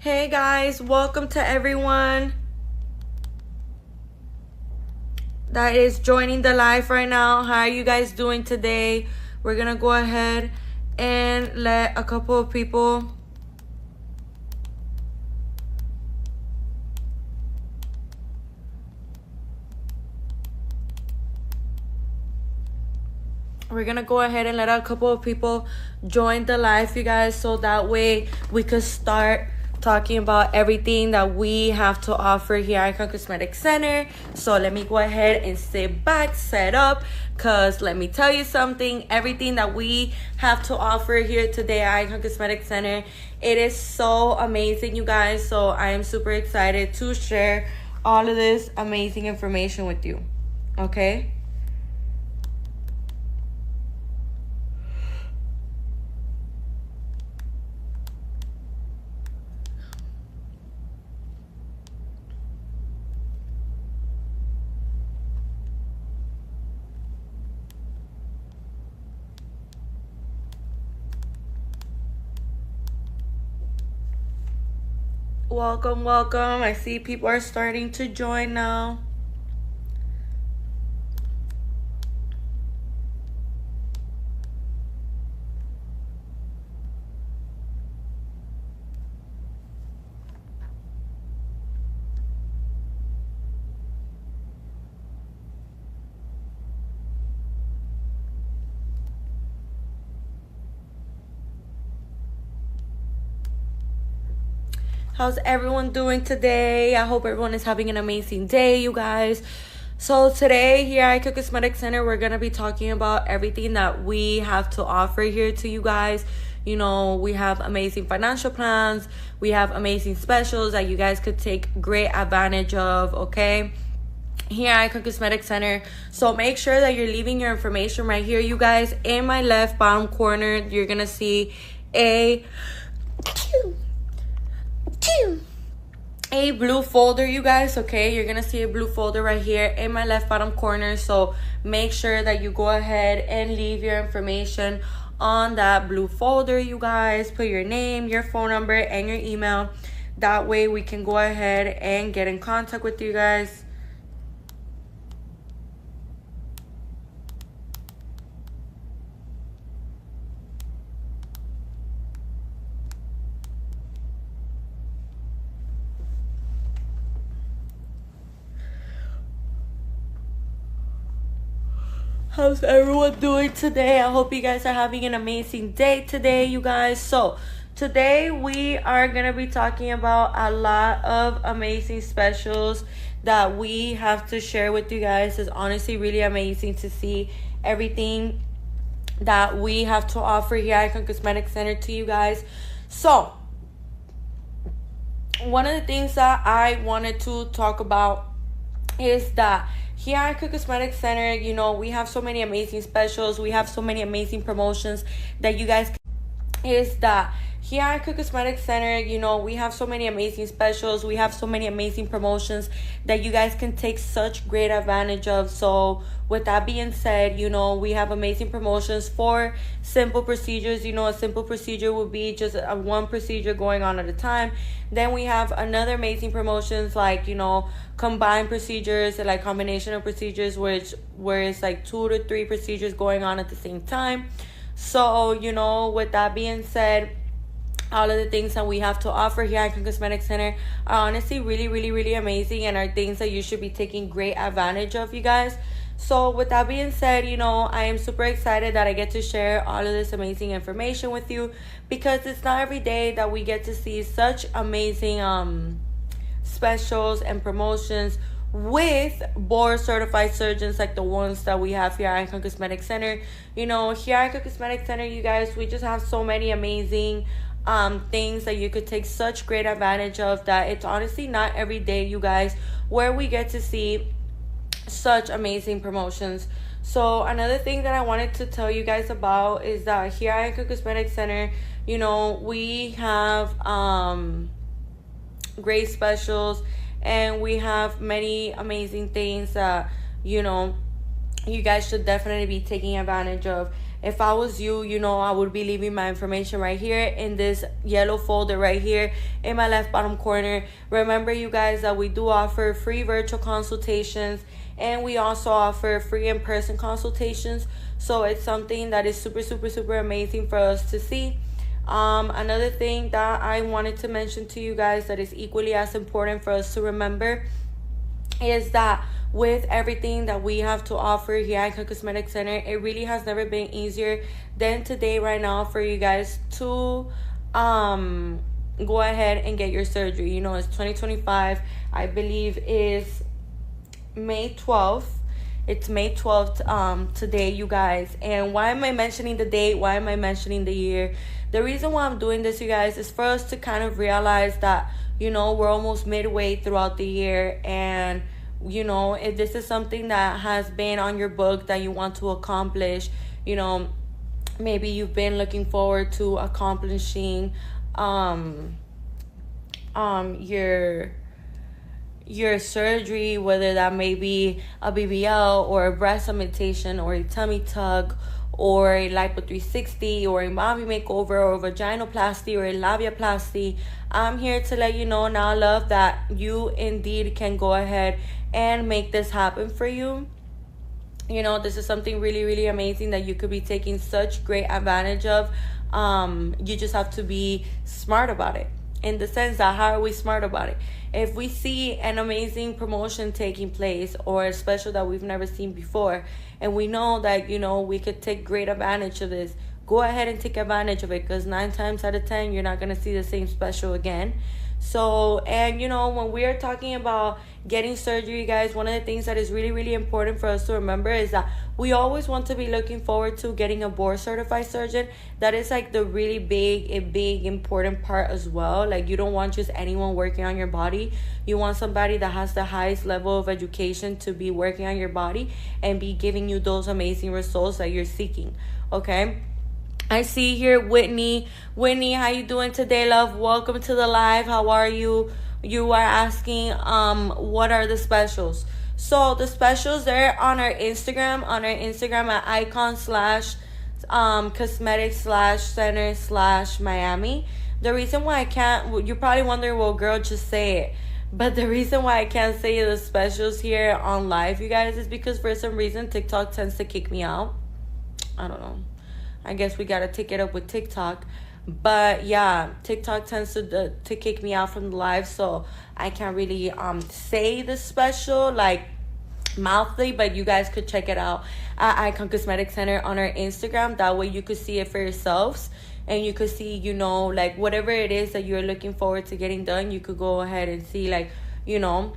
Hey guys, welcome to everyone that is joining the live right now. How are you guys doing today? We're gonna go ahead and let a couple of people join the live, you guys, so that way we could start talking about everything that we have to offer here at Icon Cosmetic Center. So let me go ahead and sit back, set up, because let me tell you something, everything that we have to offer here today at Icon Cosmetic Center, it is so amazing, you guys. So I am super excited to share all of this amazing information with you. Okay? Welcome. I see people are starting to join now. How's everyone doing today? I hope everyone is having an amazing day, you guys. So today here at Icon Cosmetic Center, we're going to be talking about everything that we have to offer here to you guys. You know, we have amazing financial plans. We have amazing specials that you guys could take great advantage of, okay? Here at Icon Cosmetic Center. So make sure that you're leaving your information right here, you guys. In my left bottom corner, you're going to see a blue folder, you guys. Okay, you're gonna see a blue folder right here in my left bottom corner. So make sure that you go ahead and leave your information on that blue folder, you guys. Put your name, your phone number, and your email. That way we can go ahead and get in contact with you guys. How's everyone doing today? I hope you guys are having an amazing day today, you guys. So today we are going to be talking about a lot of amazing specials that we have to share with you guys. It's honestly really amazing to see everything that we have to offer here at Icon Cosmetic Center to you guys. So one of the things that I wanted to talk about is that here at Icon Cosmetic Center, you know, we have so many amazing specials. We have so many amazing promotions that you guys here at Icon Cosmetic Center, you know, we have so many amazing specials. We have so many amazing promotions that you guys can take such great advantage of. So with that being said, you know, we have amazing promotions for simple procedures. You know, a simple procedure would be just a one procedure going on at a time. Then we have another amazing promotions like, you know, combined procedures and like combination of procedures, where it's like 2 to 3 procedures going on at the same time. So, you know, with that being said, all of the things that we have to offer here at Icon Cosmetic Center are honestly really amazing and are things that you should be taking great advantage of, you guys. So with that being said, you know, I am super excited that I get to share all of this amazing information with you, because it's not every day that we get to see such amazing specials and promotions with board certified surgeons like the ones that we have here at Icon Cosmetic Center. You know, here at Icon Cosmetic Center, you guys, we just have so many amazing things that you could take such great advantage of, that it's honestly not every day, you guys, where we get to see such amazing promotions. So another thing that I wanted to tell you guys about is that here at Icon Cosmetic Center, you know, we have great specials, and we have many amazing things that, you know, you guys should definitely be taking advantage of. if I was you, you know, I would be leaving my information right here in this yellow folder right here in my left bottom corner. Remember, you guys, that we do offer free virtual consultations, and we also offer free in-person consultations. So it's something that is super, super, super amazing for us to see. Another thing that I wanted to mention to you guys that is equally as important for us to remember is that with everything that we have to offer here at Icon Cosmetic Center, it really has never been easier than today right now for you guys to go ahead and get your surgery. You know, it's 2025. I believe is May 12th. It's May 12th today, you guys. And why am I mentioning the date? Why am I mentioning the year? The reason why I'm doing this, you guys, is for us to kind of realize that, you know, we're almost midway throughout the year. And, you know, if this is something that has been on your book that you want to accomplish, you know, maybe you've been looking forward to accomplishing your surgery, whether that may be a BBL or a breast augmentation or a tummy tuck or a Lipo 360 or a mommy makeover or vaginoplasty or a labiaplasty. I'm here to let you know now, love, that you indeed can go ahead and make this happen for you. You know, this is something really, really amazing that you could be taking such great advantage of. You just have to be smart about it. In the sense that, how are we smart about it? If we see an amazing promotion taking place or a special that we've never seen before, and we know that, you know, we could take great advantage of this, go ahead and take advantage of it, because 9 times out of 10 you're not going to see the same special again. So, and you know, when we are talking about getting surgery, guys, one of the things that is really, really important for us to remember is that we always want to be looking forward to getting a board certified surgeon. That is like the really big important part as well. Like, you don't want just anyone working on your body. You want somebody that has the highest level of education to be working on your body and be giving you those amazing results that you're seeking. Okay. I see here Whitney. Whitney, how you doing today, love? Welcome to the live. How are you? You are asking what are the specials. So the specials, they're on our Instagram at icon cosmetic center Miami. The reason why I can't, you're probably wondering, well, girl, just say it. But the reason why I can't say the specials here on live, you guys, is because for some reason TikTok tends to kick me out. I don't know. I guess we gotta take it up with TikTok. But yeah, TikTok tends to kick me out from the live, so I can't really say the special like mouthly, but you guys could check it out at Icon Cosmetic Center on our Instagram. That way you could see it for yourselves, and you could see, you know, like whatever it is that you're looking forward to getting done, you could go ahead and see, like, you know,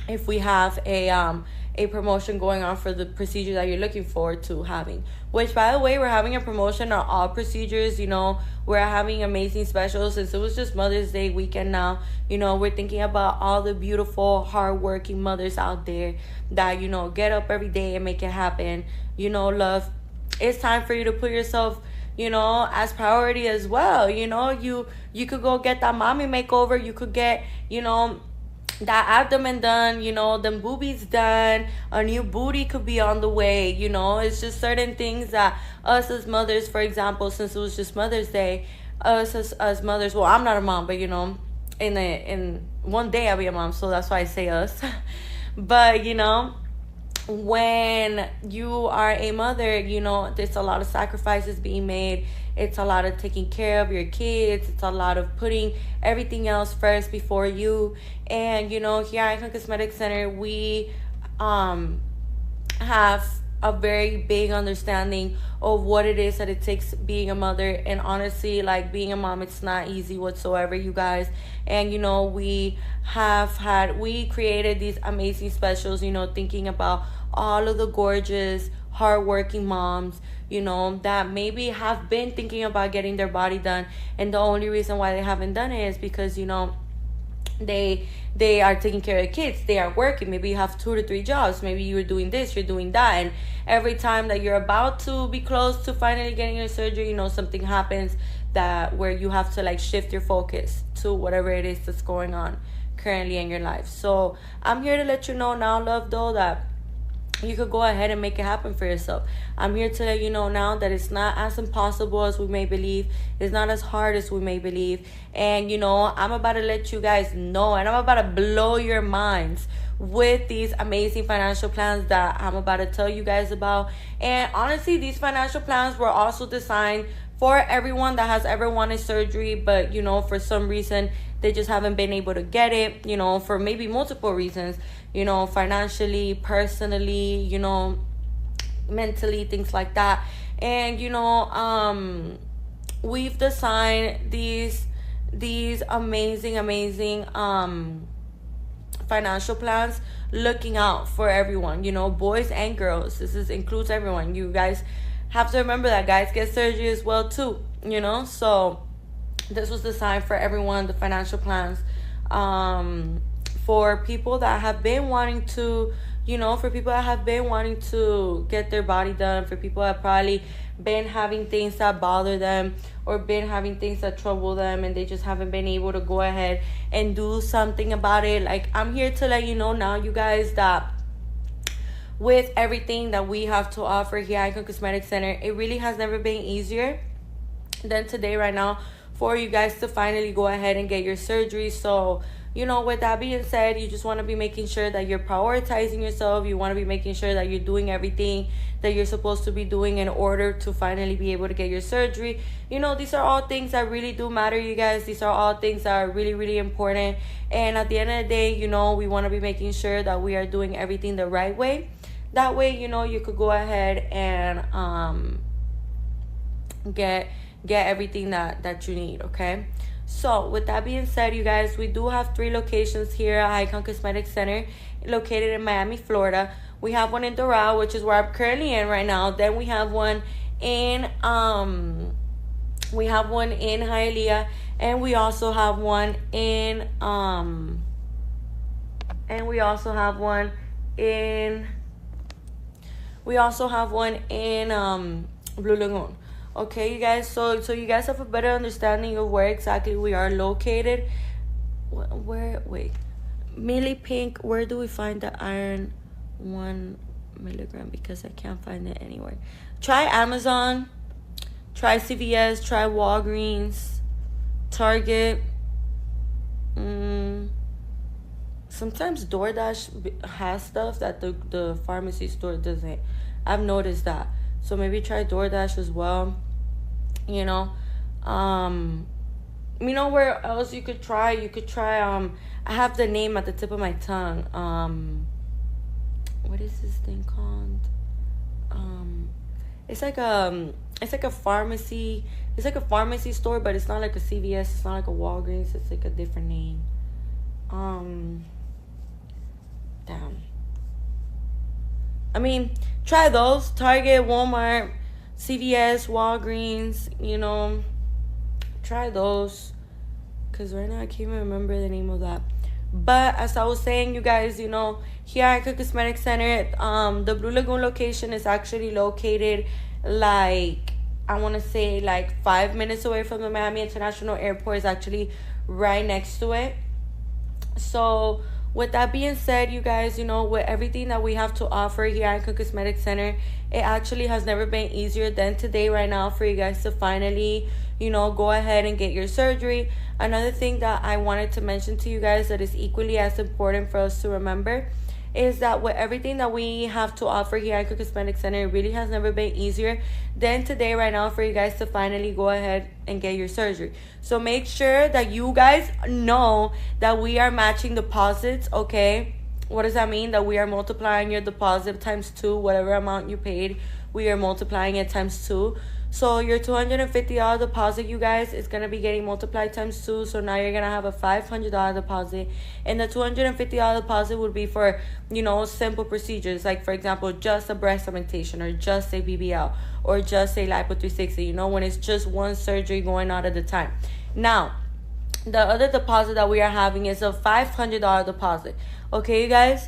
if we have a promotion going on for the procedure that you're looking forward to having. Which, by the way, we're having a promotion on all procedures. You know, we're having amazing specials since it was just Mother's Day weekend now. You know, we're thinking about all the beautiful, hardworking mothers out there that, you know, get up every day and make it happen. You know, love, it's time for you to put yourself, you know, as priority as well. You know, you could go get that mommy makeover. You could get, you know, that abdomen done, you know, them boobies done, a new booty could be on the way. You know, it's just certain things that us as mothers, for example, since it was just Mother's Day, us as mothers, well, I'm not a mom, but you know, in one day I'll be a mom, so that's why I say us. But you know, when you are a mother, you know, there's a lot of sacrifices being made. It's a lot of taking care of your kids. It's a lot of putting everything else first before you. And, you know, here at Icon Cosmetic Center, we have a very big understanding of what it is that it takes being a mother. And honestly, like, being a mom, it's not easy whatsoever, you guys. And, you know, we created these amazing specials, you know, thinking about all of the gorgeous, hardworking moms, you know, that maybe have been thinking about getting their body done, and the only reason why they haven't done it is because, you know, they are taking care of kids, they are working, maybe you have 2 to 3 jobs, maybe you're doing this, you're doing that, and every time that you're about to be close to finally getting your surgery, you know, something happens that where you have to like shift your focus to whatever it is that's going on currently in your life. So I'm here to let you know now, love, though, that you could go ahead and make it happen for yourself. I'm here to let you know now that it's not as impossible as we may believe. It's not as hard as we may believe. And, I'm about to let you guys know, and I'm about to blow your minds with these amazing financial plans that I'm about to tell you guys about. And honestly, these financial plans were also designed for everyone that has ever wanted surgery, but, for some reason, they just haven't been able to get it, for maybe multiple reasons, financially, personally, mentally, things like that. And, we've designed these amazing, financial plans looking out for everyone, boys and girls. This includes everyone. You guys have to remember that guys get surgery as well too, so this was designed for everyone, the financial plans, for people that have been wanting to, get their body done, for people that probably been having things that bother them or been having things that trouble them, and they just haven't been able to go ahead and do something about it. Like, I'm here to let you know now, you guys, that with everything that we have to offer here at Icon Cosmetic Center, it really has never been easier than today right now for you guys to finally go ahead and get your surgery. So, with that being said, you just want to be making sure that you're prioritizing yourself. You want to be making sure that you're doing everything that you're supposed to be doing in order to finally be able to get your surgery. These are all things that really do matter, you guys. These are all things that are really, really important. And at the end of the day, we want to be making sure that we are doing everything the right way. That way, you could go ahead and get everything that you need, okay? So, with that being said, you guys, we do have 3 locations here at Icon Cosmetic Center, located in Miami, Florida. We have one in Doral, which is where I'm currently in right now. Then we have one in Hialeah, and we also have one in Blue Lagoon. Okay, you guys, so you guys have a better understanding of where exactly we are located. Wait, Millie Pink, where do we find the iron 1 milligram? Because I can't find it anywhere. Try Amazon, try CVS, try Walgreens, Target. Sometimes DoorDash has stuff that the pharmacy store doesn't. I've noticed that. So maybe try DoorDash as well. Where else you could try? You could try, I have the name at the tip of my tongue. What is this thing called? It's like a pharmacy. It's like a pharmacy store, but it's not like a CVS. It's not like a Walgreens. It's like a different name. Damn. Try those. Target, Walmart, CVS, Walgreens, try those. Because right now I can't even remember the name of that. But as I was saying, you guys, here at Icon Cosmetic Center, the Blue Lagoon location is actually located I want to say 5 minutes away from the Miami International Airport. Is actually right next to it. So, with that being said, you guys, with everything that we have to offer here at Icon Cosmetic Center, it actually has never been easier than today right now for you guys to finally, go ahead and get your surgery. Another thing that I wanted to mention to you guys that is equally as important for us to remember is that with everything that we have to offer here at Icon Cosmetic Center, it really has never been easier than today right now for you guys to finally go ahead and get your surgery. So make sure that you guys know that we are matching deposits, okay? What does that mean? That we are multiplying your deposit times 2, whatever amount you paid, we are multiplying it times 2. So your $250 deposit, you guys, is going to be getting multiplied times 2. So now you're going to have a $500 deposit. And the $250 deposit would be for, simple procedures. Like, for example, just a breast augmentation or just a BBL or just a Lipo 360, when it's just one surgery going on at a time. Now, the other deposit that we are having is a $500 deposit. Okay, you guys?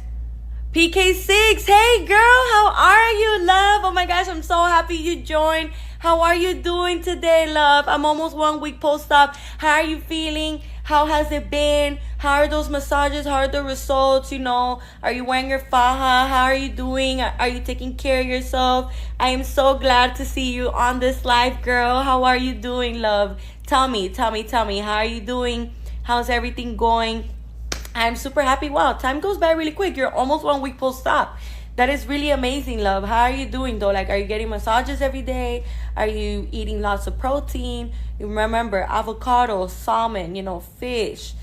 PK6, hey girl, how are you, love? Oh my gosh, I'm so happy you joined. How are you doing today, love? I'm almost 1 week post-op. How are you feeling? How has it been? How are those massages? How are the results? You know, are you wearing your faja? How are you doing? Are you taking care of yourself? I am so glad to see you on this live, girl. How are you doing, love? Tell me. How are you doing? How's everything going? I'm super happy. Wow, time goes by really quick. You're almost 1 week post-op. That is really amazing, love. How are you doing, though? Like, are you getting massages every day? Are you eating lots of protein? You remember, avocado, salmon, fish,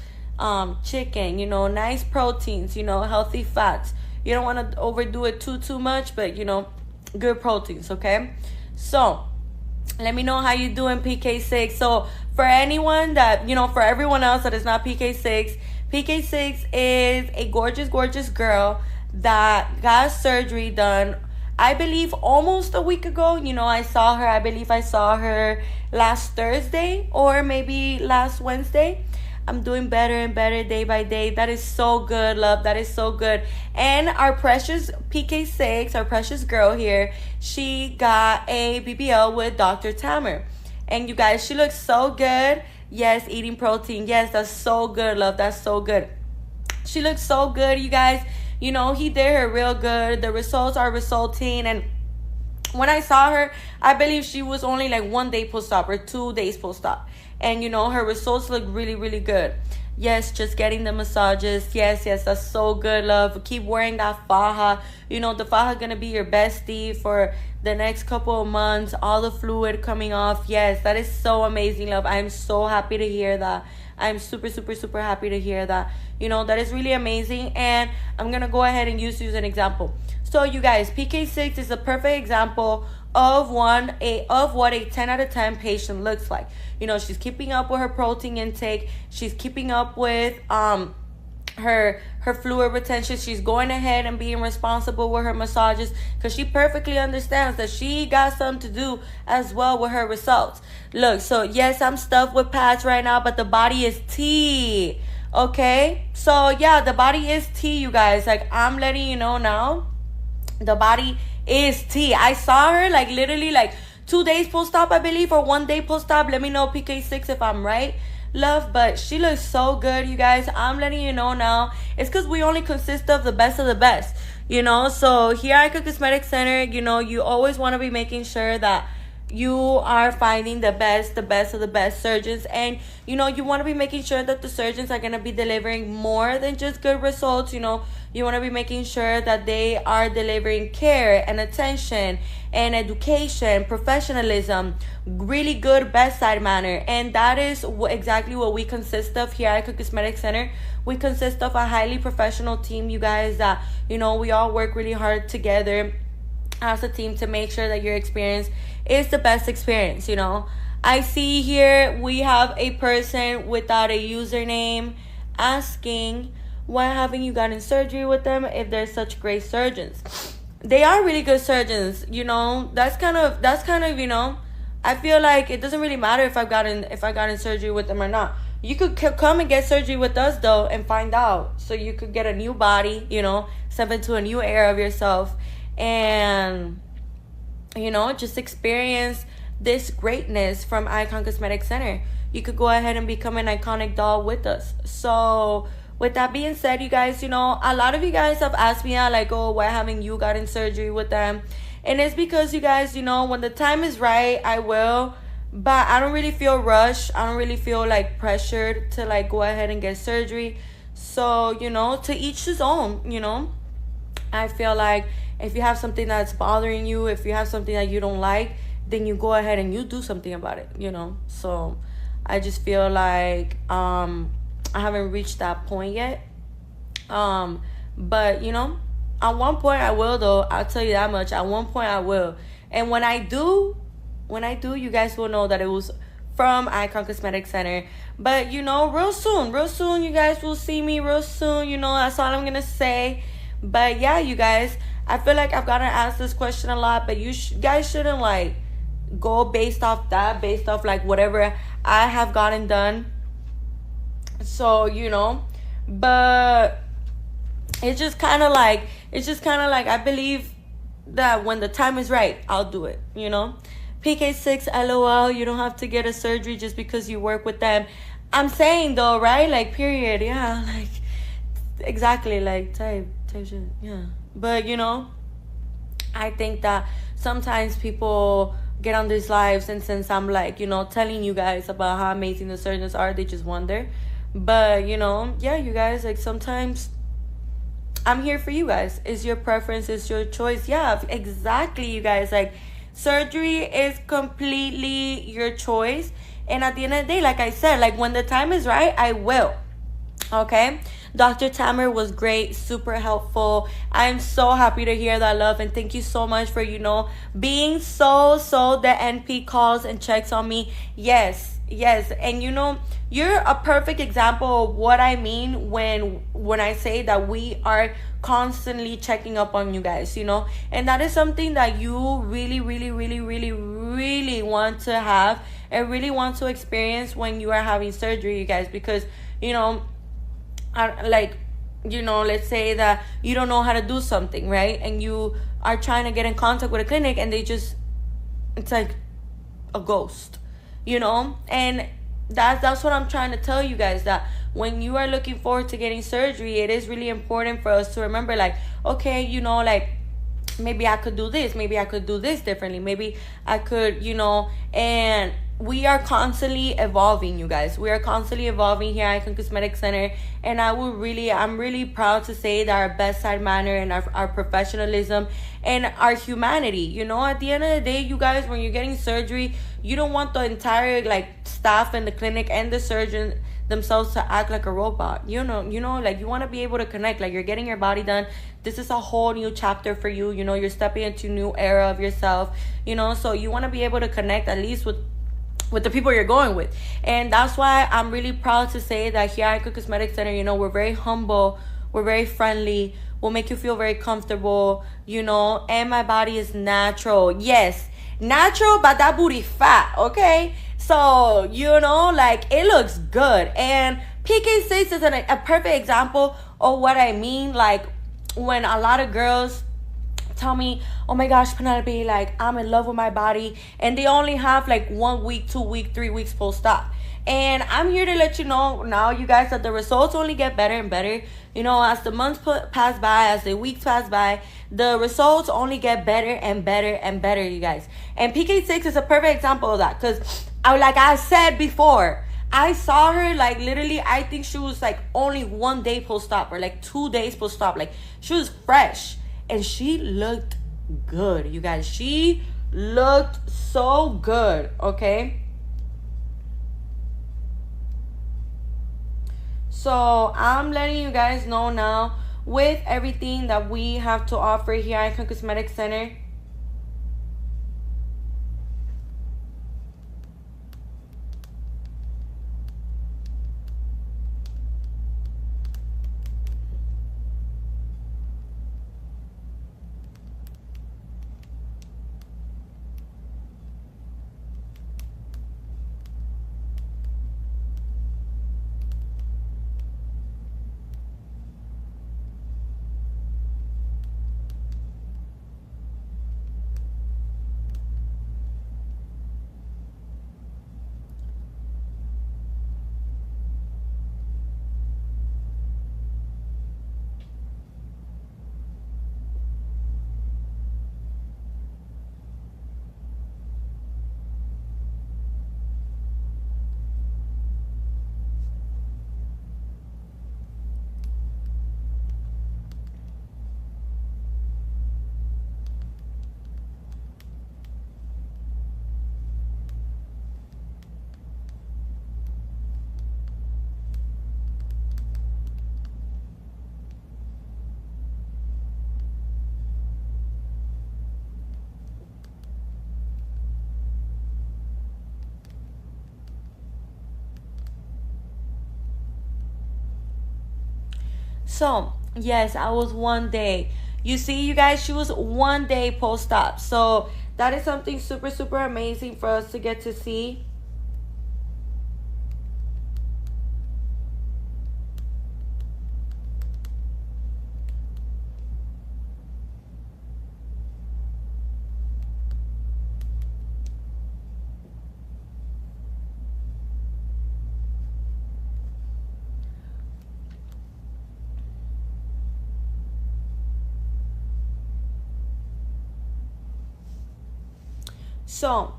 chicken, nice proteins, healthy fats. You don't want to overdo it too much, but, good proteins, okay? So, let me know how you doing, PK6. So, for anyone that, for everyone else that is not PK6, PK6 is a gorgeous girl that got surgery done, I believe, almost a week ago. I saw her, I believe I saw her last Thursday or maybe last Wednesday. I'm doing better and better day by day. That is so good, love. That is so good. And our precious PK6, our precious girl here, she got a BBL with Dr. Tamer. And you guys, she looks so good. Yes, eating protein. Yes, that's so good, love. That's so good. She looks so good, you guys. He did her real good. The results are resulting. And when I saw her, I believe she was only like 1 day post-op or 2 days post-op. And, her results look really good. Yes, just getting the massages. Yes, that's so good, love. Keep wearing that faja. The faja going to be your bestie for the next couple of months. All the fluid coming off. Yes, that is so amazing, love. I'm so happy to hear that. I'm super happy to hear that. That is really amazing. And I'm going to go ahead and use you as an example. So, you guys, PK6 is a perfect example of what a 10 out of 10 patient looks like. She's keeping up with her protein intake. She's keeping up with her fluid retention. She's going ahead and being responsible with her massages because she perfectly understands that she got something to do as well with her results. Look, so yes, I'm stuffed with pads right now, but the body is tea. Okay? So yeah, the body is tea, you guys. Like, I'm letting you know now. The body is tea. I saw her like literally like 2 days post-op, I believe, or 1 day post-op. Let me know, PK6, if I'm right, love. But she looks so good, you guys. I'm letting you know now. It's because we only consist of the best. So here at Icon Cosmetic Center, you always want to be making sure that you are finding the best of the best surgeons. And, you want to be making sure that the surgeons are going to be delivering more than just good results. You want to be making sure that they are delivering care and attention and education, professionalism, really good bedside manner. And that is exactly what we consist of here at Icon Cosmetic Center. We consist of a highly professional team, you guys, that, we all work really hard together as a team to make sure that your experience is the best experience. I see here we have a person without a username asking, why haven't you gotten surgery with them if they're such great surgeons? They are really good surgeons. That's kind of I feel like it doesn't really matter if I've gotten surgery with them or not. You could come and get surgery with us though and find out, so you could get a new body, step into a new era of yourself, and just experience this greatness from Icon Cosmetic Center. You could go ahead and become an iconic doll with us. So with that being said, you guys, a lot of you guys have asked me out, like, oh, why haven't you gotten surgery with them? And it's because, you guys, when the time is right, I will. But I don't really feel rushed. I don't really feel, like, pressured to, like, go ahead and get surgery. So, to each his own, I feel like if you have something that's bothering you, if you have something that you don't like, then you go ahead and you do something about it, So I just feel like I haven't reached that point yet. But, at one point I will, though. I'll tell you that much. At one point I will. And when I do, you guys will know that it was from Icon Cosmetic Center. But, real soon, you guys will see me real soon. That's all I'm going to say. But, yeah, you guys, I feel like I've gotten asked this question a lot. But you guys shouldn't, like, go based off like, whatever I have gotten done. So, but it's just kind of like I believe that when the time is right, I'll do it, PK6, LOL, you don't have to get a surgery just because you work with them. I'm saying though, right? Like, period. Yeah, like, exactly, like, type shit. Yeah. But, you know, I think that sometimes people get on these lives, and since I'm like, you know, telling you guys about how amazing the surgeons are, they just wonder. But, you know, yeah, you guys, like, sometimes I'm here for you guys. It's your preference, it's your choice. Yeah, exactly, you guys. Like, surgery is completely your choice. And at the end of the day, like I said, like, when the time is right, I will. Okay? Dr. Tamer was great, super helpful. I'm so happy to hear that, love, and thank you so much for, you know, being so the NP calls and checks on me. Yes, and you know, you're a perfect example of what I mean when I say that we are constantly checking up on you guys, you know, and that is something that you really want to have and really want to experience when you are having surgery, you guys, because, you know, like, you know, let's say that you don't know how to do something, right? And you are trying to get in contact with a clinic and it's like a ghost, you know? And that's what I'm trying to tell you guys, that when you are looking forward to getting surgery, it is really important for us to remember, like, okay, you know, like, maybe I could do this, maybe I could do this differently, maybe I could, you know, and we are constantly evolving, you guys. We are constantly evolving here at Icon Cosmetic Center, and I'm really proud to say that our bedside manner and our professionalism and our humanity, you know, at the end of the day, you guys, when you're getting surgery, you don't want the entire, like, staff in the clinic and the surgeon themselves to act like a robot. You know, like, you want to be able to connect, like, you're getting your body done. This is a whole new chapter for you, you know, you're stepping into a new era of yourself, you know, so you want to be able to connect at least with the people you're going with. And that's why I'm really proud to say that here at Icon Cosmetic Center, you know, we're very humble, we're very friendly, we'll make you feel very comfortable, you know, and my body is natural. Yes, natural, but that booty fat, okay? So, you know, like, it looks good. And PK6 is a perfect example of what I mean. Like, when a lot of girls tell me, oh my gosh, Penelope, like, I'm in love with my body, and they only have like 1 week, 2 week, 3 weeks post-op. And I'm here to let you know now, you guys, that the results only get better and better. You know, as the months pass by, as the weeks pass by, the results only get better and better and better, you guys. And PK6 is a perfect example of that, because like I said before, I saw her, like, literally, I think she was like only 1 day post-op or like 2 days post-op. Like, she was fresh. And she looked good, you guys. She looked so good, okay? So I'm letting you guys know now, with everything that we have to offer here at Icon Cosmetic Center, so, yes, I was 1 day. You see, you guys, she was 1 day post-op. So that is something super amazing for us to get to see. So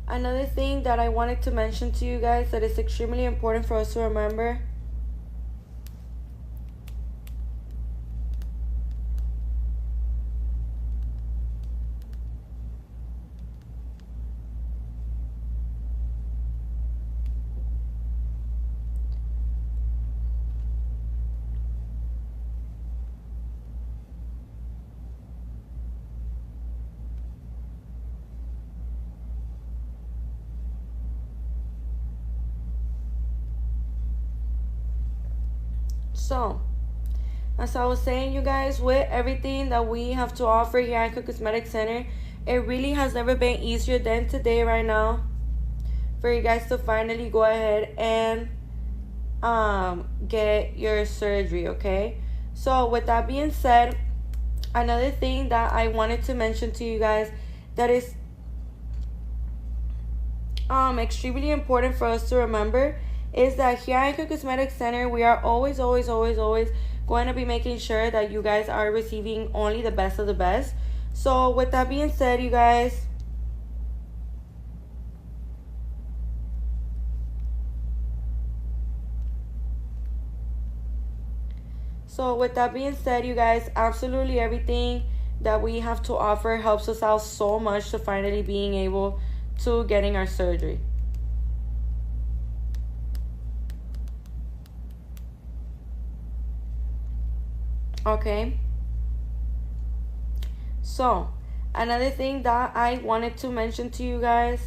another thing that I wanted to mention to you guys that is extremely important for us to remember. So, as I was saying, you guys, with everything that we have to offer here at Icon Cosmetic Center, it really has never been easier than today right now for you guys to finally go ahead and get your surgery, okay? So, with that being said, another thing that I wanted to mention to you guys that is extremely important for us to remember is that here at Icon Cosmetic Center, we are always going to be making sure that you guys are receiving only the best of the best. So with that being said, you guys, absolutely everything that we have to offer helps us out so much to finally being able to getting our surgery. Okay, so another thing that I wanted to mention to you guys,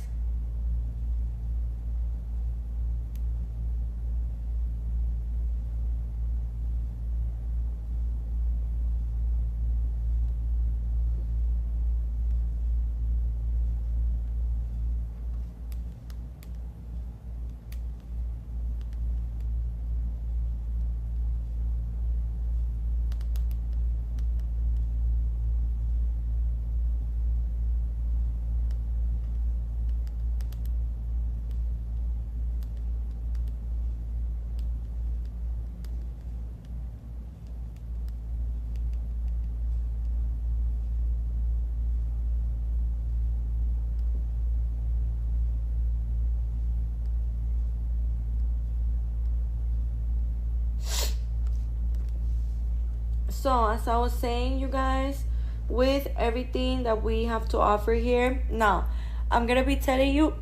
so as I was saying, you guys, with everything that we have to offer here, now I'm gonna be telling you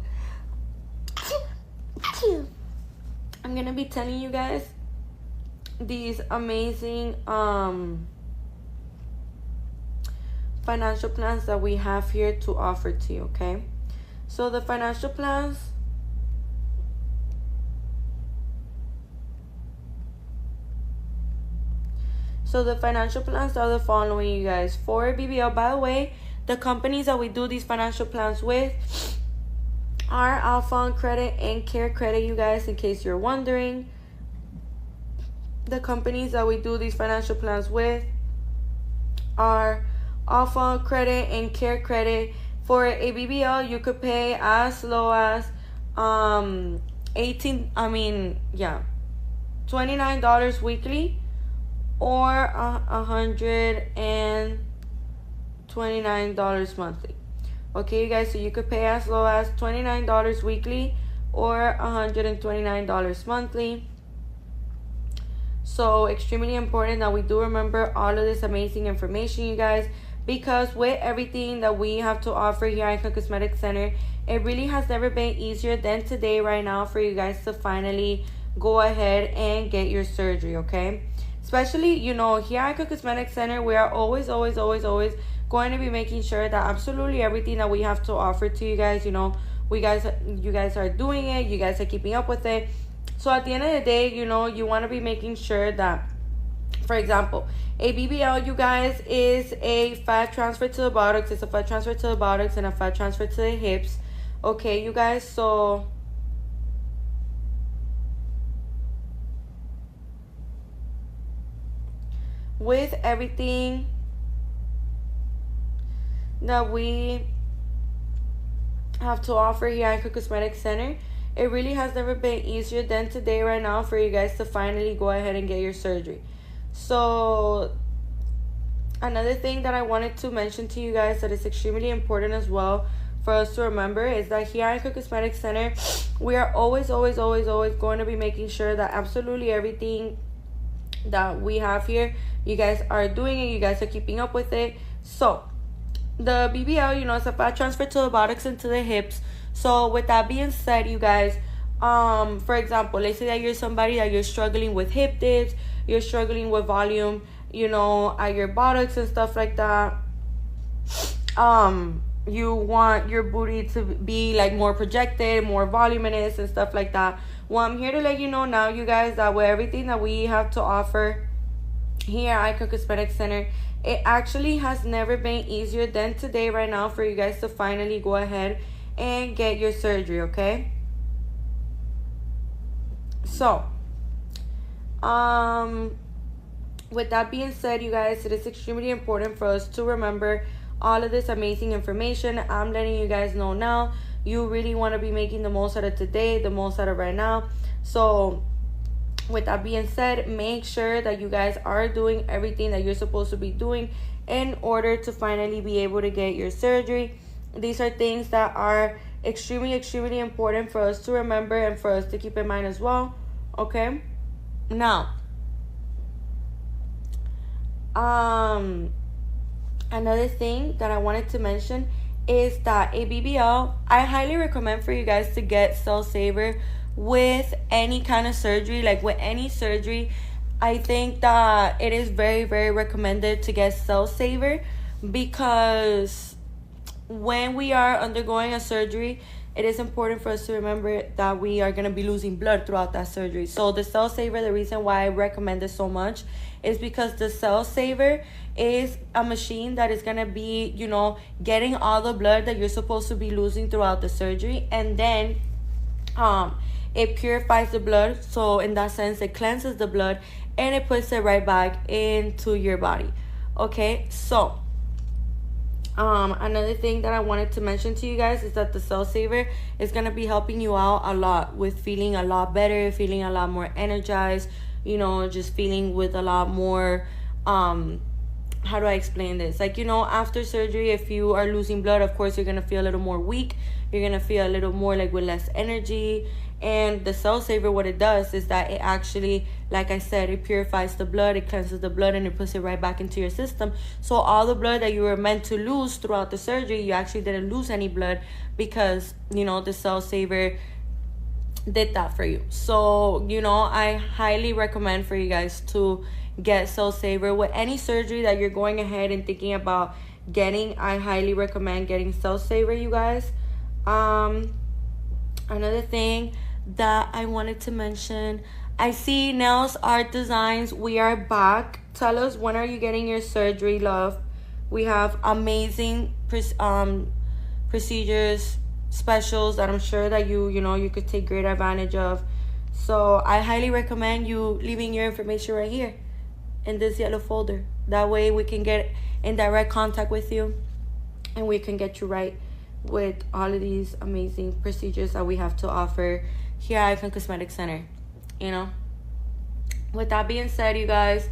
guys these amazing financial plans that we have here to offer to you, okay? So the financial plans, are the following, you guys. For BBL, by the way, the companies that we do these financial plans with are Alpha Credit and Care Credit, you guys, in case you're wondering. The companies that we do these financial plans with are Alpha Credit and Care Credit. For a BBL, you could pay as low as $29 weekly, or $129 monthly. Okay, you guys, so you could pay as low as $29 weekly or $129 monthly. So extremely important that we do remember all of this amazing information, you guys, because with everything that we have to offer here at Icon Cosmetic Center, it really has never been easier than today right now for you guys to finally go ahead and get your surgery, okay? Especially, you know, here at Icon Cosmetic Center, we are always going to be making sure that absolutely everything that we have to offer to you guys, you know, you guys are doing it, you guys are keeping up with it. So at the end of the day, you know, you want to be making sure that, for example, a BBL, you guys, is a fat transfer to the buttocks. It's a fat transfer to the buttocks and a fat transfer to the hips. Okay, you guys, so with everything that we have to offer here at Icon Cosmetic Center, it really has never been easier than today right now for you guys to finally go ahead and get your surgery. So another thing that I wanted to mention to you guys that is extremely important as well for us to remember is that here at Icon Cosmetic Center, we are always going to be making sure that absolutely everything that we have here, you guys are doing it, you guys are keeping up with it. So the BBL, you know, it's a fat transfer to the buttocks and to the hips. So with that being said, you guys, for example, let's say that you're somebody that you're struggling with hip dips, you're struggling with volume, you know, at your buttocks and stuff like that. You want your booty to be like more projected, more voluminous and stuff like that. Well, I'm here to let you know now, you guys, that with everything that we have to offer here at Icon Cosmetic Center, it actually has never been easier than today right now for you guys to finally go ahead and get your surgery, okay? So, with that being said, you guys, it is extremely important for us to remember all of this amazing information. I'm letting you guys know now. You really want to be making the most out of today, the most out of right now. So with that being said, make sure that you guys are doing everything that you're supposed to be doing in order to finally be able to get your surgery. These are things that are extremely important for us to remember and for us to keep in mind as well, okay? Now, another thing that I wanted to mention is that a BBL, I highly recommend for you guys to get Cell Saver with any kind of surgery. Like with any surgery, I think that it is very recommended to get Cell Saver, because when we are undergoing a surgery, it is important for us to remember that we are going to be losing blood throughout that surgery. So the Cell Saver, the reason why I recommend it so much is because the Cell Saver is a machine that is going to be, you know, getting all the blood that you're supposed to be losing throughout the surgery, and then it purifies the blood. So in that sense, it cleanses the blood and it puts it right back into your body. Okay, so another thing that I wanted to mention to you guys is that the Cell Saver is going to be helping you out a lot with feeling a lot better, feeling a lot more energized, you know, just feeling with a lot more, how do I explain this? Like, you know, after surgery, if you are losing blood, of course, you're going to feel a little more weak. You're going to feel a little more like with less energy. And the Cell Saver, what it does is that it actually, like I said, it purifies the blood, it cleanses the blood, and it puts it right back into your system. So all the blood that you were meant to lose throughout the surgery, you actually didn't lose any blood, because, you know, the Cell Saver did that for you. So, you know, I highly recommend for you guys to get Cell Saver with any surgery that you're going ahead and thinking about getting. I highly recommend getting Cell Saver, you guys. Another thing that I wanted to mention, I see Nails Art Designs, we are back. Tell us, when are you getting your surgery, love? We have amazing procedures, specials that I'm sure that you could take great advantage of. So I highly recommend you leaving your information right here in this yellow folder. That way we can get in direct contact with you and we can get you right with all of these amazing procedures that we have to offer here at Icon Cosmetic Center. You know, with that being said, you guys,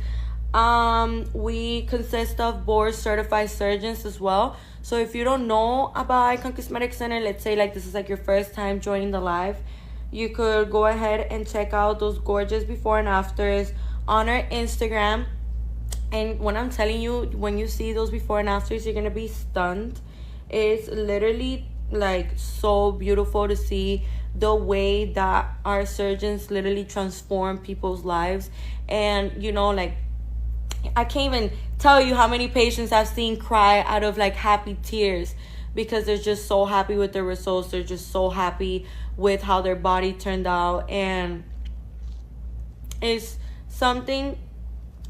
we consist of board certified surgeons as well. So if you don't know about Icon Cosmetic Center, let's say like this is like your first time joining the live, you could go ahead and check out those gorgeous before and afters on our Instagram. And when I'm telling you, when you see those before and afters, you're gonna be stunned. It's literally like so beautiful to see the way that our surgeons literally transform people's lives. And you know, like, I can't even tell you how many patients I've seen cry out of like happy tears, because they're just so happy with their results. They're just so happy with how their body turned out. And it's something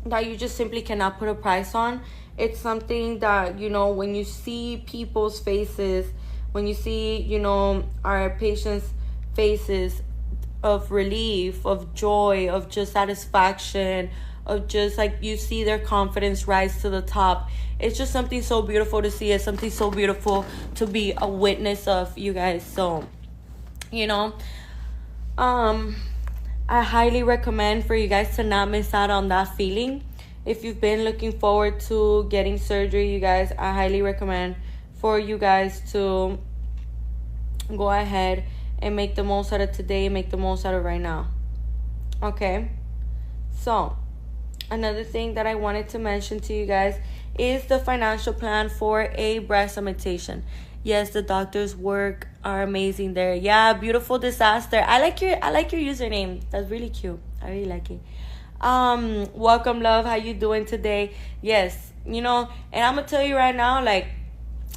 that you just simply cannot put a price on. It's something that, you know, when you see people's faces, when you see, you know, our patients' faces of relief, of joy, of just satisfaction, of just like you see their confidence rise to the top. It's just something so beautiful to see. It's something so beautiful to be a witness of, you guys. So, you know, I highly recommend for you guys to not miss out on that feeling. If you've been looking forward to getting surgery, you guys, I highly recommend for you guys to go ahead and make the most out of today, make the most out of right now. Okay? So, another thing that I wanted to mention to you guys is the financial plan for a breast augmentation. Yes, the doctor's work are amazing there. Yeah, beautiful disaster. I like your username. That's really cute. I really like it. Welcome, love. How you doing today? Yes, and I'm gonna tell you right now, like,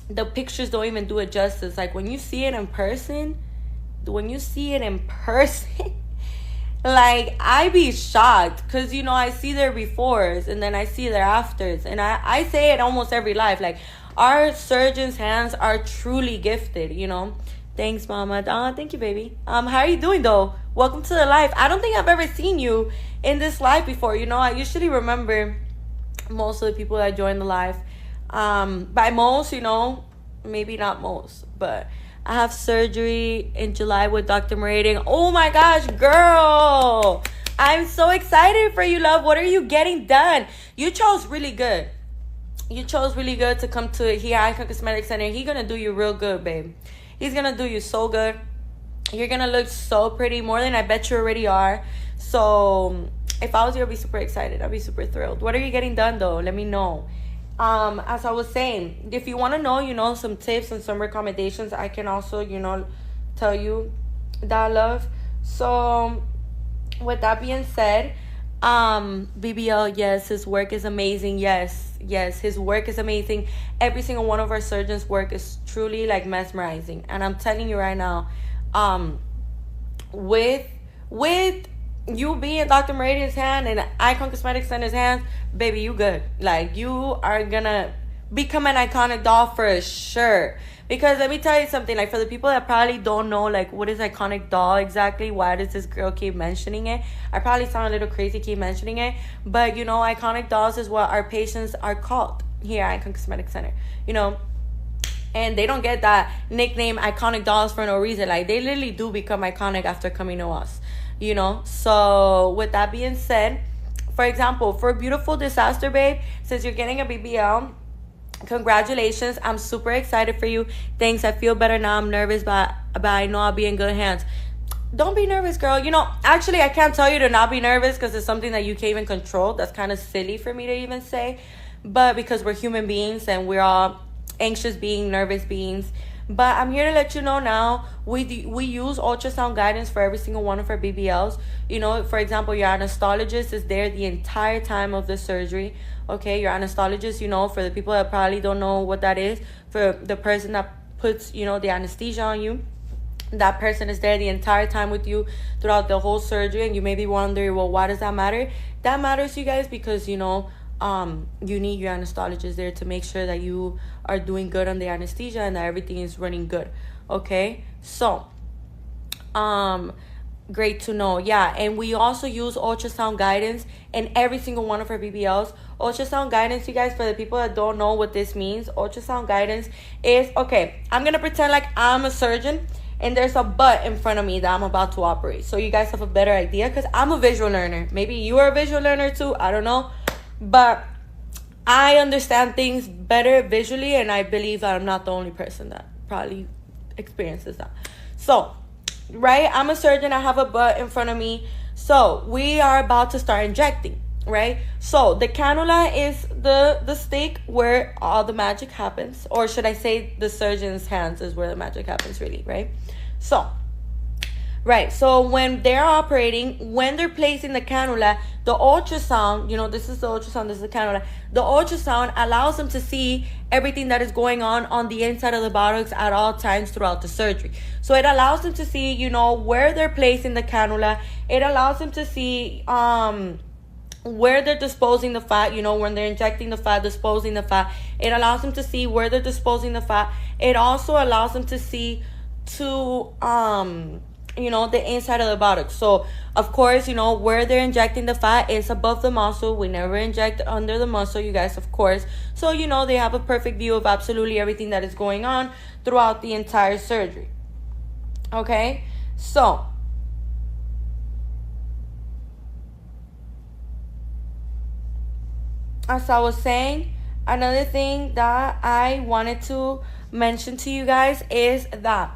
the pictures don't even do it justice. Like, when you see it in person, like, I be shocked because, I see their befores and then I see their afters. And I say it almost every live. Like, our surgeons' hands are truly gifted, Thanks, mama. Thank you, baby. How are you doing, though? Welcome to the live. I don't think I've ever seen you in this live before. I usually remember most of the people that join the live. By most, maybe not most, but I have surgery in July with Dr. Meridian. Oh my gosh, girl. I'm so excited for you, love. What are you getting done? You chose really good. You chose really good to come to here, Icon Cosmetic Center. He's going to do you real good, babe. He's going to do you so good. You're going to look so pretty, more than I bet you already are. So if I was you, I'd be super excited. I'd be super thrilled. What are you getting done, though? Let me know. As I was saying, if you want to know, some tips and some recommendations, I can also, tell you that, love. So with that being said, BBL, yes, his work is amazing. Yes, his work is amazing. Every single one of our surgeons' work is truly, like, mesmerizing. And I'm telling you right now, with you being Dr. Meridian's hand and Icon Cosmetic Center's hands, baby, you good. Like, you are gonna become an iconic doll for sure. Because let me tell you something, like, for the people that probably don't know, like, what is iconic doll exactly? Why does this girl keep mentioning it? I probably sound a little crazy keep mentioning it. But, iconic dolls is what our patients are called here at Icon Cosmetic Center. And they don't get that nickname iconic dolls for no reason. Like, they literally do become iconic after coming to us. So with that being said, for example, for beautiful disaster, babe, since you're getting a BBL, congratulations. I'm super excited for you. Thanks. I feel better now. I'm nervous, but I know I'll be in good hands. Don't be nervous, girl. Actually, I can't tell you to not be nervous because it's something that you can't even control. That's kind of silly for me to even say. But because we're human beings and we're all anxious beings, nervous beings. But I'm here to let you know now, we use ultrasound guidance for every single one of our BBLs. For example, your anesthetist is there the entire time of the surgery. Okay, your anesthetist, for the people that probably don't know what that is, for the person that puts, the anesthesia on you, that person is there the entire time with you throughout the whole surgery. And you may be wondering, well, why does that matter? That matters, you guys, because, you need your anesthetist there to make sure that you are doing good on the anesthesia and that everything is running good. Okay, so great to know. Yeah, and we also use ultrasound guidance in every single one of our BBLs. Ultrasound guidance, you guys, for the people that don't know what this means, ultrasound guidance is, okay, I'm gonna pretend like I'm a surgeon and there's a butt in front of me that I'm about to operate, so you guys have a better idea, because I'm a visual learner. Maybe you are a visual learner too, I don't know. But I understand things better visually, and I believe that I'm not the only person that probably experiences that. So, right, I'm a surgeon. I have a butt in front of me. So, we are about to start injecting, right? So, the cannula is the stick where all the magic happens. Or should I say the surgeon's hands is where the magic happens, really, right? So, right, so when they're operating, when they're placing the cannula, the ultrasound, this is the ultrasound, this is the cannula. The ultrasound allows them to see everything that is going on the inside of the buttocks at all times throughout the surgery. So it allows them to see, where they're placing the cannula. It allows them to see where they're disposing the fat, when they're injecting the fat, disposing the fat. It allows them to see where they're disposing the fat. It also allows them to see the inside of the buttocks. So, of course, where they're injecting the fat is above the muscle. We never inject under the muscle, you guys, of course. So, they have a perfect view of absolutely everything that is going on throughout the entire surgery. Okay? So, as I was saying, another thing that I wanted to mention to you guys is that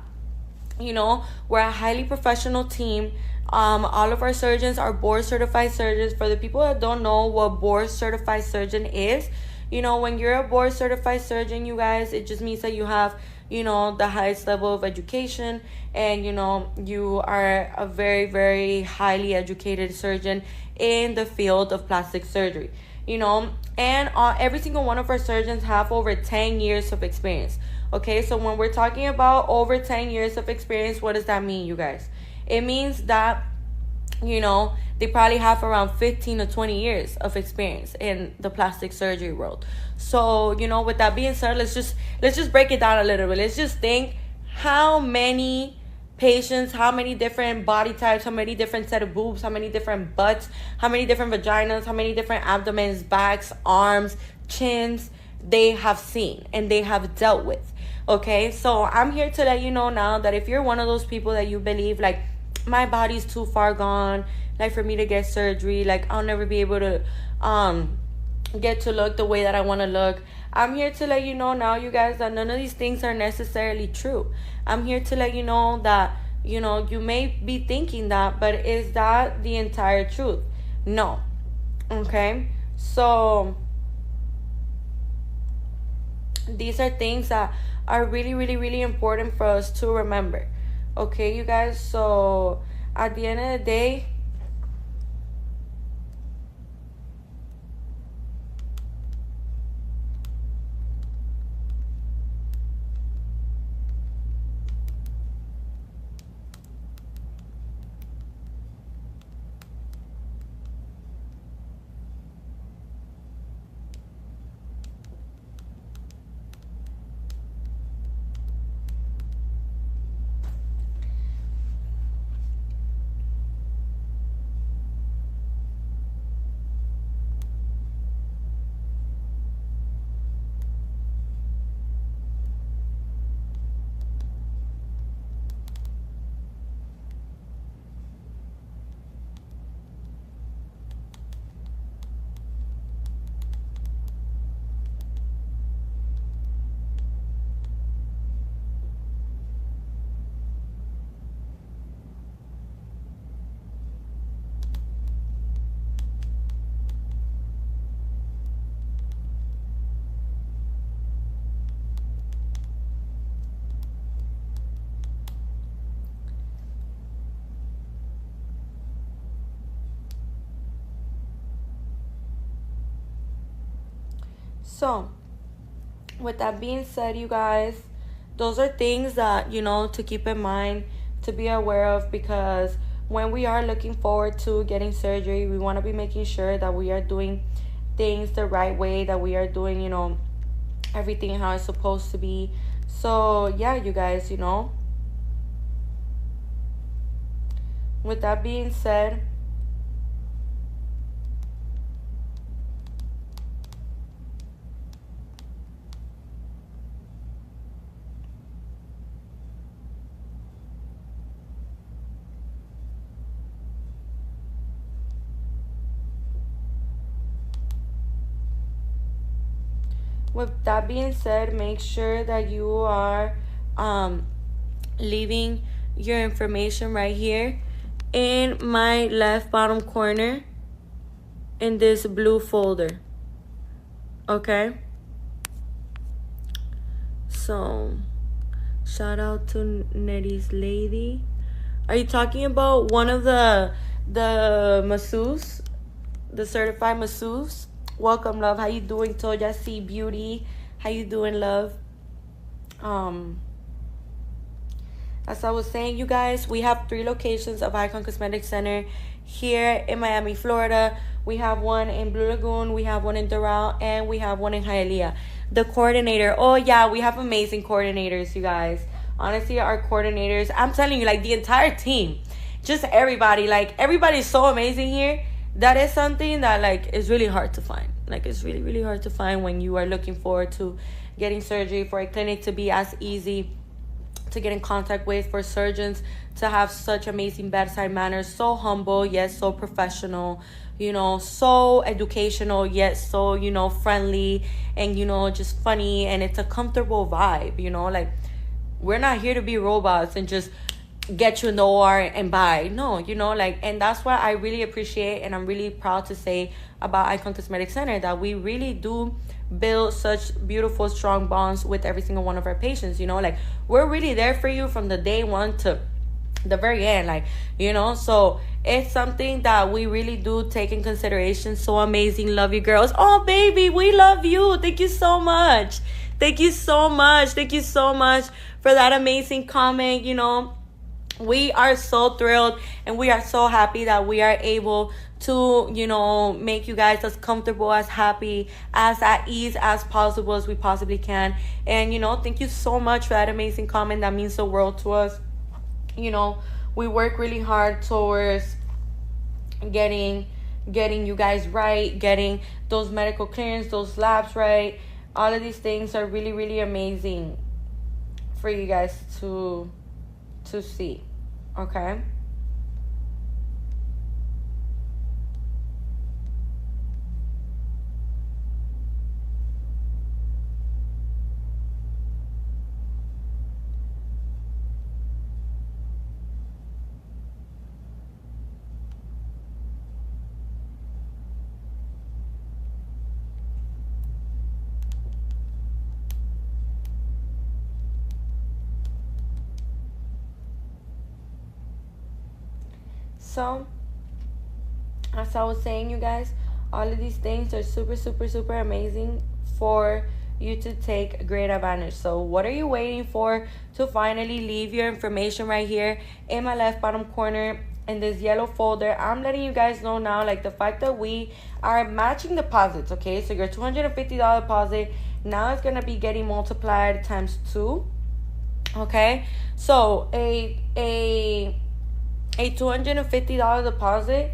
You know, we're a highly professional team. All of our surgeons are board certified surgeons. For the people that don't know what board certified surgeon is, you know, when you're a board certified surgeon, you guys, it just means that you have, you know, the highest level of education, and you know, you are a very, very highly educated surgeon in the field of plastic surgery, you know. And every single one of our surgeons have over 10 years of experience. Okay, so when we're talking about over 10 years of experience, what does that mean, you guys? It means that, you know, they probably have around 15 to 20 years of experience in the plastic surgery world. So, you know, with that being said, let's just break it down a little bit. Let's just think how many patients, how many different body types, how many different set of boobs, how many different butts, how many different vaginas, how many different abdomens, backs, arms, chins they have seen and they have dealt with. Okay, so I'm here to let you know now that if you're one of those people that you believe, like, my body's too far gone, like, for me to get surgery, like, I'll never be able to get to look the way that I want to look, I'm here to let you know now, you guys, that none of these things are necessarily true. I'm here to let you know that, you know, you may be thinking that, but is that the entire truth? No. Okay, so these are things that are really, really, really important for us to remember. Okay, you guys, so at the end of the day, so with that being said, you guys, those are things that, you know, to keep in mind, to be aware of, because when we are looking forward to getting surgery, we want to be making sure that we are doing things the right way, that we are doing, you know, everything how it's supposed to be. So yeah, you guys, you know, with that being said, make sure that you are leaving your information right here in my left bottom corner in this blue folder. Okay, so shout out to Nettie's lady. Are you talking about one of the masseuse, the certified masseuse? Welcome, love. How you doing, Toya C Beauty? How you doing, love? As I was saying, you guys, we have 3 locations of Icon Cosmetic Center here in Miami, Florida. We have one in Blue Lagoon, we have one in Doral, and we have one in Hialeah. The coordinator, oh yeah, we have amazing coordinators, you guys. Honestly, our coordinators, I'm telling you, like, the entire team, just everybody, like, everybody's so amazing here. That is something that, like, is really hard to find. Like, it's really, really hard to find when you are looking forward to getting surgery, for a clinic to be as easy to get in contact with, for surgeons to have such amazing bedside manners, so humble yet so professional, you know, so educational yet so, you know, friendly, and, you know, just funny, and it's a comfortable vibe, you know, like, we're not here to be robots and just get you in the OR and buy. No, you know, like, and that's what I really appreciate, and I'm really proud to say about Icon Cosmetic Center, that we really do build such beautiful, strong bonds with every single one of our patients. You know, like, we're really there for you from the day one to the very end, like, you know. So it's something that we really do take in consideration. So amazing. Love you, girls. Oh, baby, we love you. Thank you so much. Thank you so much. Thank you so much for that amazing comment. You know, we are so thrilled and we are so happy that we are able to, you know, make you guys as comfortable, as happy, as at ease as possible as we possibly can. And, you know, thank you so much for that amazing comment. That means the world to us. You know, we work really hard towards getting you guys right, getting those medical clearance, those labs right. All of these things are really, really amazing for you guys to see. Okay? So, as I was saying, you guys, all of these things are super, super, super amazing for you to take great advantage. So what are you waiting for to finally leave your information right here in my left bottom corner in this yellow folder? I'm letting you guys know now, like, the fact that we are matching deposits, okay? So your $250 deposit now is going to be getting multiplied times 2, okay? So a $250 deposit,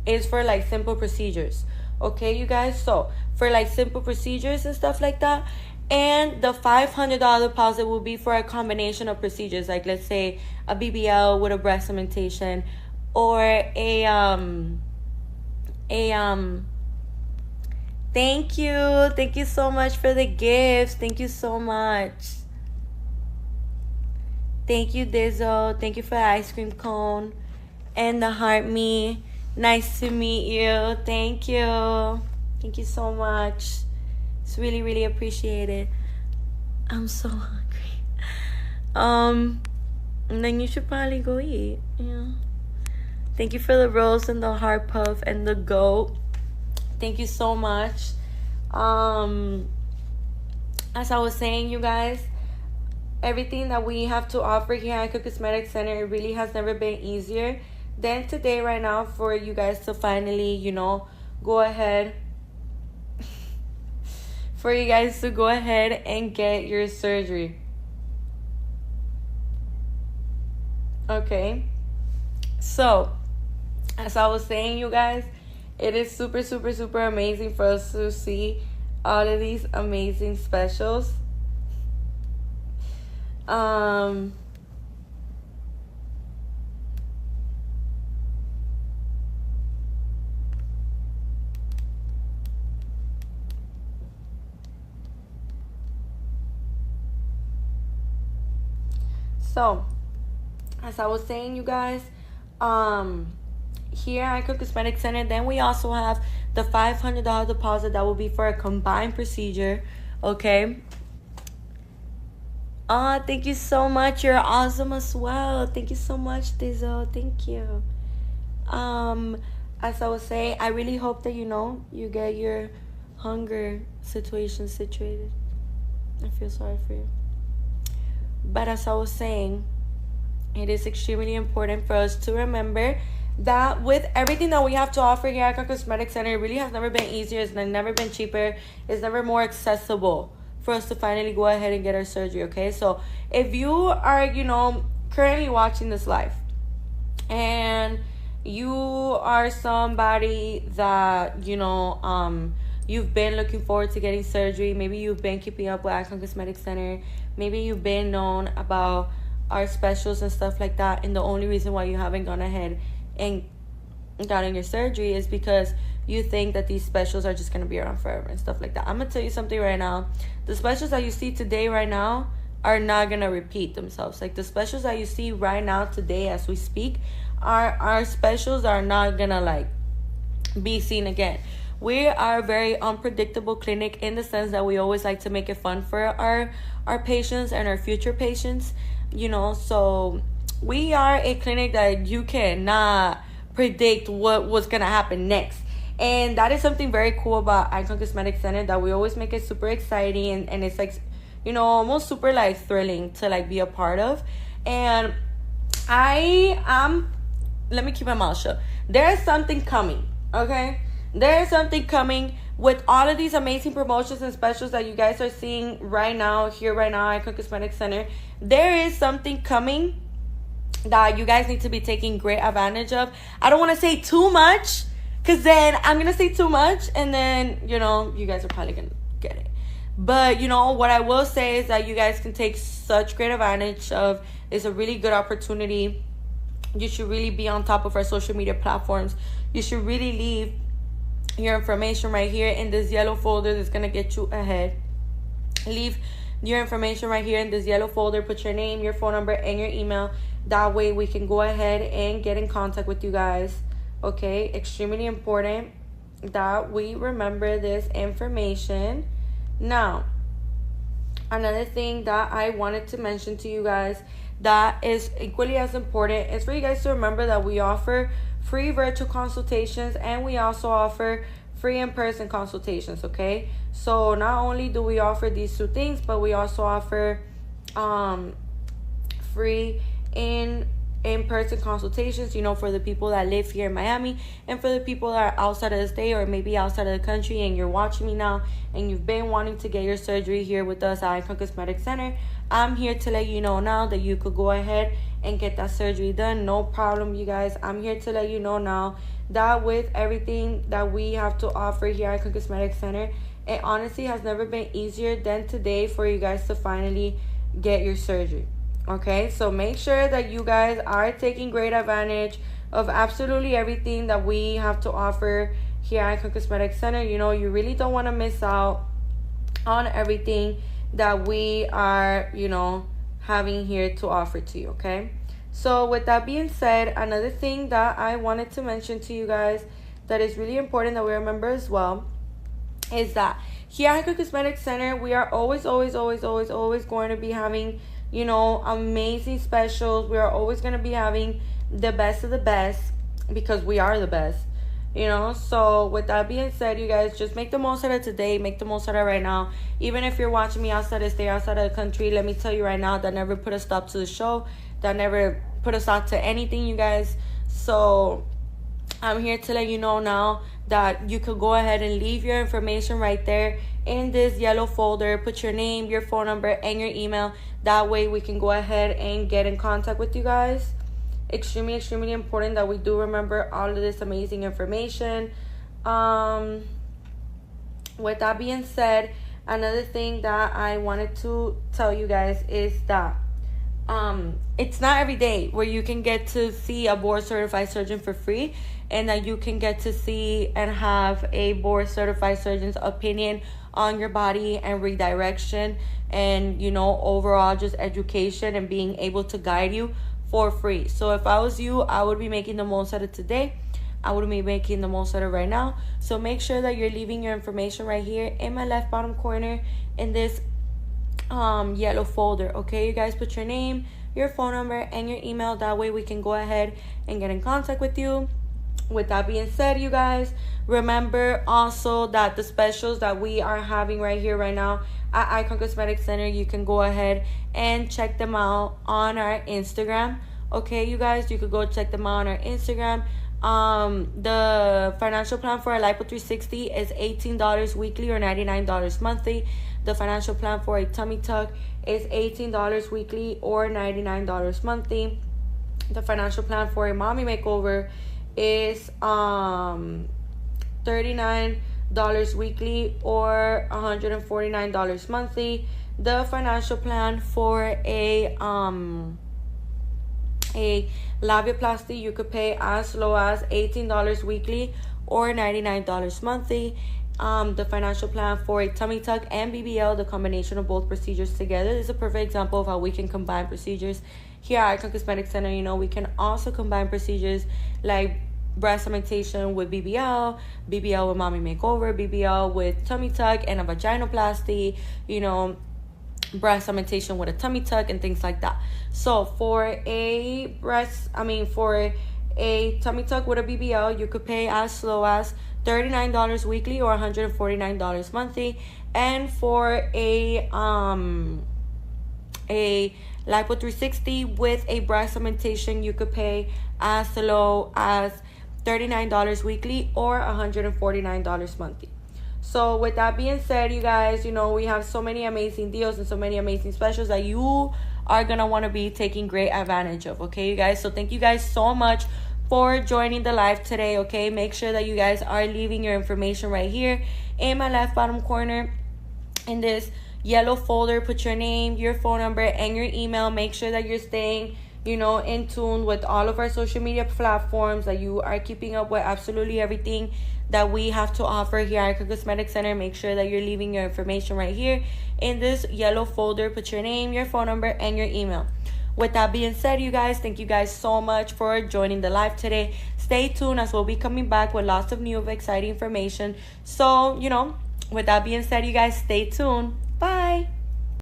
is for, like, simple procedures, okay, you guys? So for, like, simple procedures and stuff like that. And the $500 deposit will be for a combination of procedures, like, let's say a BBL with a breast augmentation, or thank you so much for the gifts. Thank you so much. Thank you, Dizzo. Thank you for the ice cream cone and the heart me. Nice to meet you. Thank you. Thank you so much. It's really, really appreciated. I'm so hungry. And then you should probably go eat. Yeah. Thank you for the rose and the heart puff and the goat. Thank you so much. As I was saying, you guys, everything that we have to offer here at Icon Cosmetic Center, it really has never been easier than today right now for you guys to finally, you know, go ahead and get your surgery. Okay, so as I was saying, you guys, it is super, super, super amazing for us to see all of these amazing specials. So, as I was saying, you guys, here at Icon Cosmetic Center, then we also have the $500 deposit that will be for a combined procedure, okay? Thank you so much. You're awesome as well. Thank you so much, Dizzo. Thank you. As I was saying, I really hope that, you know, you get your hunger situation situated. I feel sorry for you. But as I was saying, it is extremely important for us to remember that with everything that we have to offer here at Icon Cosmetic Center, it really has never been easier. It's never been cheaper. It's never more accessible for us to finally go ahead and get our surgery, okay? So if you are, you know, currently watching this live and you are somebody that, you know, you've been looking forward to getting surgery, maybe you've been keeping up with Icon Cosmetic Center, maybe you've been known about our specials and stuff like that, and the only reason why you haven't gone ahead and gotten your surgery is because you think that these specials are just going to be around forever and stuff like that. I'm going to tell you something right now. The specials that you see today right now are not going to repeat themselves. Like, the specials that you see right now today as we speak, our specials are not going to, like, be seen again. We are a very unpredictable clinic in the sense that we always like to make it fun for our patients and our future patients, you know. So we are a clinic that you cannot predict what was going to happen next. And that is something very cool about Icon Cosmetic Center, that we always make it super exciting, and it's like, you know, almost super like thrilling to like be a part of. And let me keep my mouth shut. There's something coming, okay? There's something coming with all of these amazing promotions and specials that you guys are seeing right now, here right now, Icon Cosmetic Center. There is something coming that you guys need to be taking great advantage of. I don't want to say too much, because then I'm going to say too much, and then, you know, you guys are probably going to get it. But, you know, what I will say is that you guys can take such great advantage of. It's a really good opportunity. You should really be on top of our social media platforms. You should really leave your information right here in this yellow folder that's going to get you ahead. Leave your information right here in this yellow folder. Put your name, your phone number, and your email. That way we can go ahead and get in contact with you guys. Okay, extremely important that we remember this information. Now, another thing that I wanted to mention to you guys that is equally as important is for you guys to remember that we offer free virtual consultations, and we also offer free in-person consultations, okay? So not only do we offer these two things, but we also offer free in-person consultations, you know, for the people that live here in Miami, and for the people that are outside of the state or maybe outside of the country, and you're watching me now and you've been wanting to get your surgery here with us at Icon Cosmetic Center. I'm here to let you know now that you could go ahead and get that surgery done. No problem, you guys. I'm here to let you know now that with everything that we have to offer here at Icon Cosmetic Center, it honestly has never been easier than today for you guys to finally get your surgery. Okay, so make sure that you guys are taking great advantage of absolutely everything that we have to offer here at Icon Cosmetic Center. You know, you really don't want to miss out on everything that we are, you know, having here to offer to you, okay? So with that being said, another thing that I wanted to mention to you guys that is really important that we remember as well is that here at Icon Cosmetic Center, we are always going to be having, you know, amazing specials. We are always going to be having the best of the best, because we are the best, you know. So with that being said, you guys, just make the most out of today. Make the most out of right now. Even if you're watching me outside of the state, outside of the country, let me tell you right now, that never put a stop to the show. That never put a stop to anything, you guys. So I'm here to let you know now that you could go ahead and leave your information right there in this yellow folder. Put your name, your phone number, and your email. That way we can go ahead and get in contact with you guys. Extremely important that we do remember all of this amazing information. With that being said, another thing that I wanted to tell you guys is that it's not every day where you can get to see a board certified surgeon for free, and that you can get to see and have a board certified surgeon's opinion on your body and redirection, and, you know, overall just education and being able to guide you for free. So if I was you, I would be making the most out of today. I would be making the most out of right now. So make sure that you're leaving your information right here in my left bottom corner in this yellow folder. Okay, you guys, put your name, your phone number, and your email. That way we can go ahead and get in contact with you. With that being said, you guys, remember also that the specials that we are having right here right now at Icon Cosmetic Center, you can go ahead and check them out on our Instagram. Okay, you guys, you could go check them out on our Instagram. The financial plan for a Lipo 360 is $18 weekly or $99 monthly. The financial plan for a tummy tuck is $18 weekly or $99 monthly. The financial plan for a mommy makeover is $39 weekly or $149 monthly. The financial plan for a A labiaplasty, you could pay as low as $18 weekly or $99 monthly. The financial plan for a tummy tuck and BBL, the combination of both procedures together, is a perfect example of how we can combine procedures. Here at Icon Cosmetic Center, we can also combine procedures like breast augmentation with BBL, BBL with mommy makeover, BBL with tummy tuck and a vaginoplasty, breast augmentation with a tummy tuck and things like that. So for a tummy tuck with a BBL, you could pay as low as $39 weekly or $149 monthly. And for a Lipo 360 with a breast augmentation, you could pay as low as $39 weekly or $149 monthly. So with that being said, you guys, we have so many amazing deals and so many amazing specials that you are going to want to be taking great advantage of, okay, you guys? So thank you guys so much for joining the live today, okay? Make sure that you guys are leaving your information right here in my left bottom corner in this yellow folder. Put your name, your phone number, and your email. Make sure that you're staying in tune with all of our social media platforms, that you are keeping up with absolutely everything that we have to offer here at Icon Cosmetic Center. Make sure that you're leaving your information right here in this yellow folder. Put your name, your phone number, and your email. With that being said, you guys, thank you guys so much for joining the live today. Stay tuned as we'll be coming back with lots of new exciting information. So, with that being said, you guys, stay tuned. Bye.